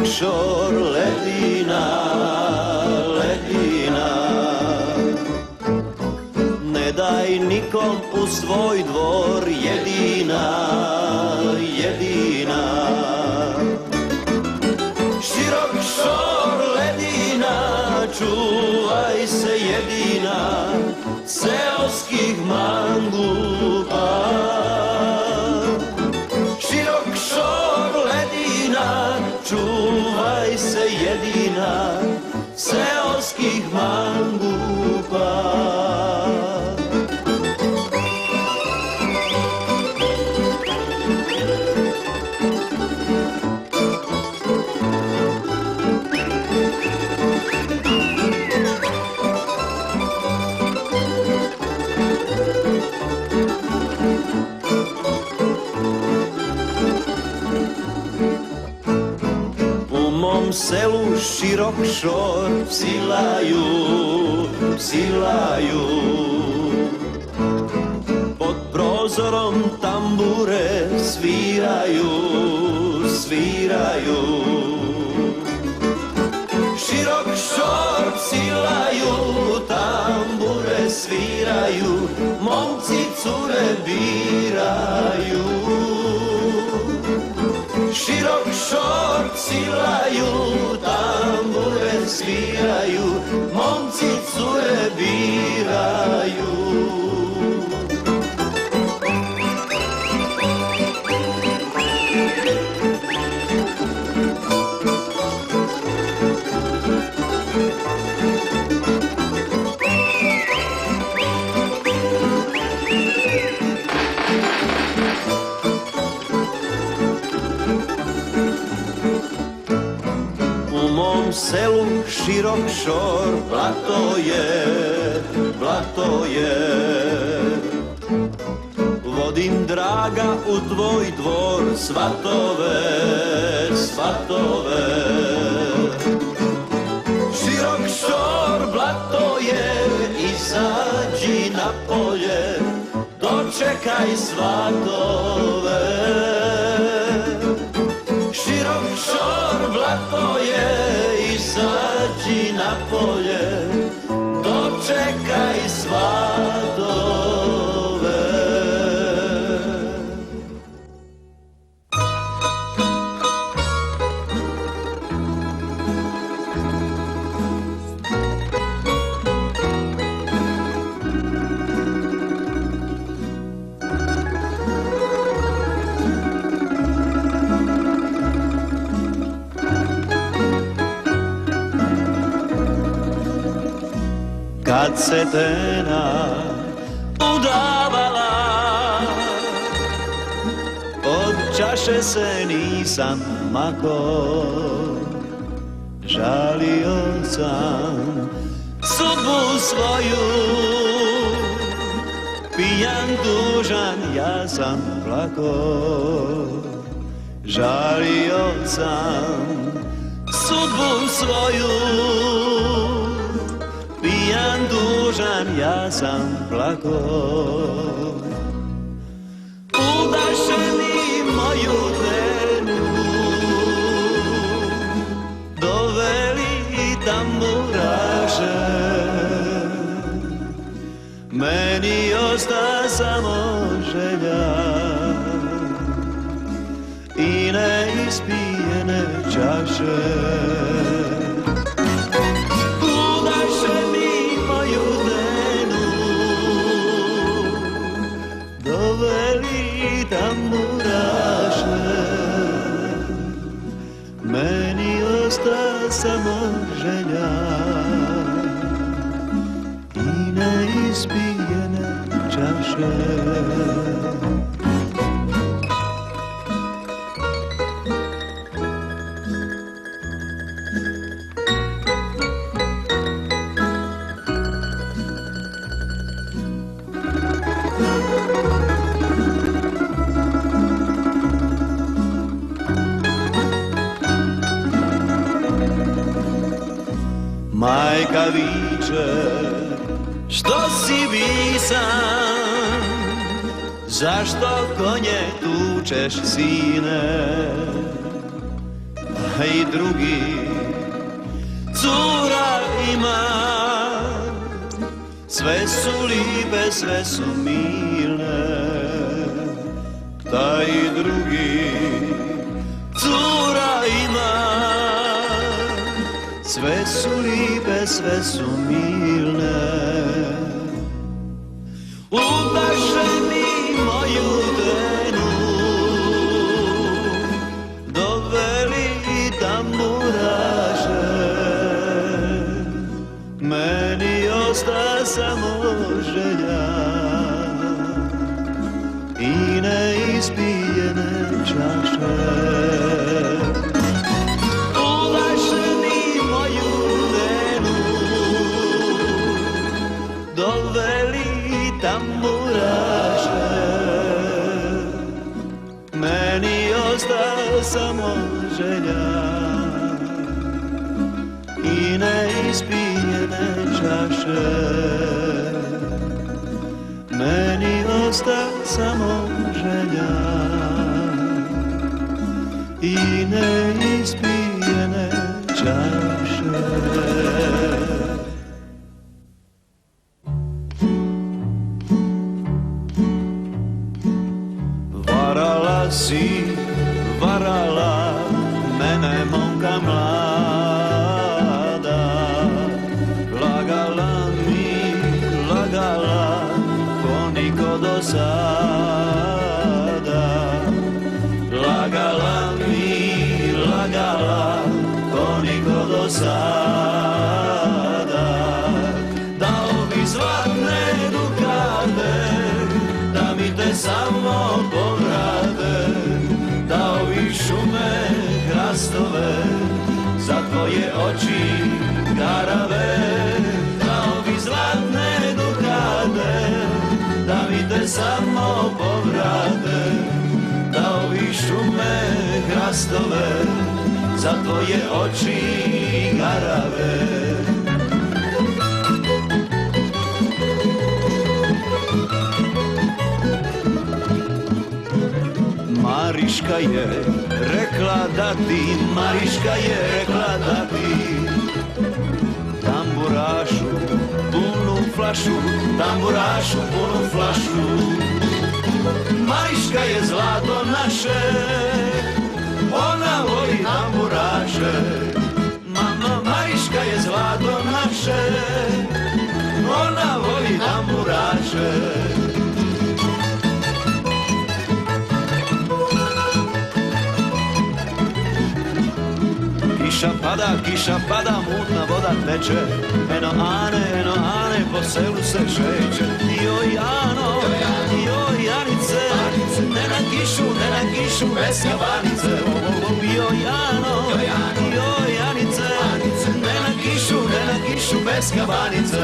šor, ledina, ledina. Ne daj nikom u svoj dvor, jedina, jedina. Širok šor, ledina, čuvaj se jedina, seoskih mangupa. Širok šor, ledina, čuvaj se jedina, seoskih mangupa. U selu širok šor psilaju, psilaju. Pod prozorom tambure sviraju, sviraju. Širok šor psilaju, tambure sviraju, momci cure biraju. Širok šor psilaju, tambure sviraju, momci cure biraju. U selu širok šor, blato je, blato je. Vodim draga u tvoj dvor, svatove, svatove. Širok šor, blato je, izađi na polje, dočekaj svatove. Širok šor, blato je, izađi na polje, dočekaj svatove. Kad se Tena udavala, od čaše se nisam mako. Žalio sam sudbu svoju, pijan tužan ja sam plako. Žalio sam sudbu svoju, pijan dužan ja sam plako. Udaše mi moju Tenu, doveli tamburaše. Meni osta samo želja i neispijene čaše. Tamburaše, meni osta samo želja i neispijene čaše. Majka viče, što si visan, zašto konje tučeš, sine? i drugi cura ima. Sve su lipe, sve su milne, taj drugi cura ima. Sve su lipe, sve su milne. Udaše mi moju Denu, doveli tamburaše, meni osta samo želja i neispijene čaše. Udaše mi moju Denu, doveli tamburaše, meni osta samo želja i neispijene čaše. Meni osta samo želja i neispijene čaše. Varala si, varala mene momka mlada, lagala mi, lagala ko niko do sada. Lagala mi, lagala ko niko do sada. Dao bi zlatne dukate da mi te samo povrate, dao bi šume hrastove za tvoje oči garave. Dao bi zlatne dukate da mi te samo povrate, dao bi šume hrastove za tvoje oči garave. Mariška je rekla da ti, Mariška je rekla da ti tamburašu punu flašu, tamburašu punu flašu. Mariška je zlato naše, ona voli tamburaše. Mama, Mariška je zlato naše, ona voli tamburaše. Kiša pada, mutna voda teče, eno ane, po selu se šeće. Joj Ano, joj Janice, ne na kišu, bez kabanice. Joj Ano, joj Janice, ne na kišu, bez kabanice.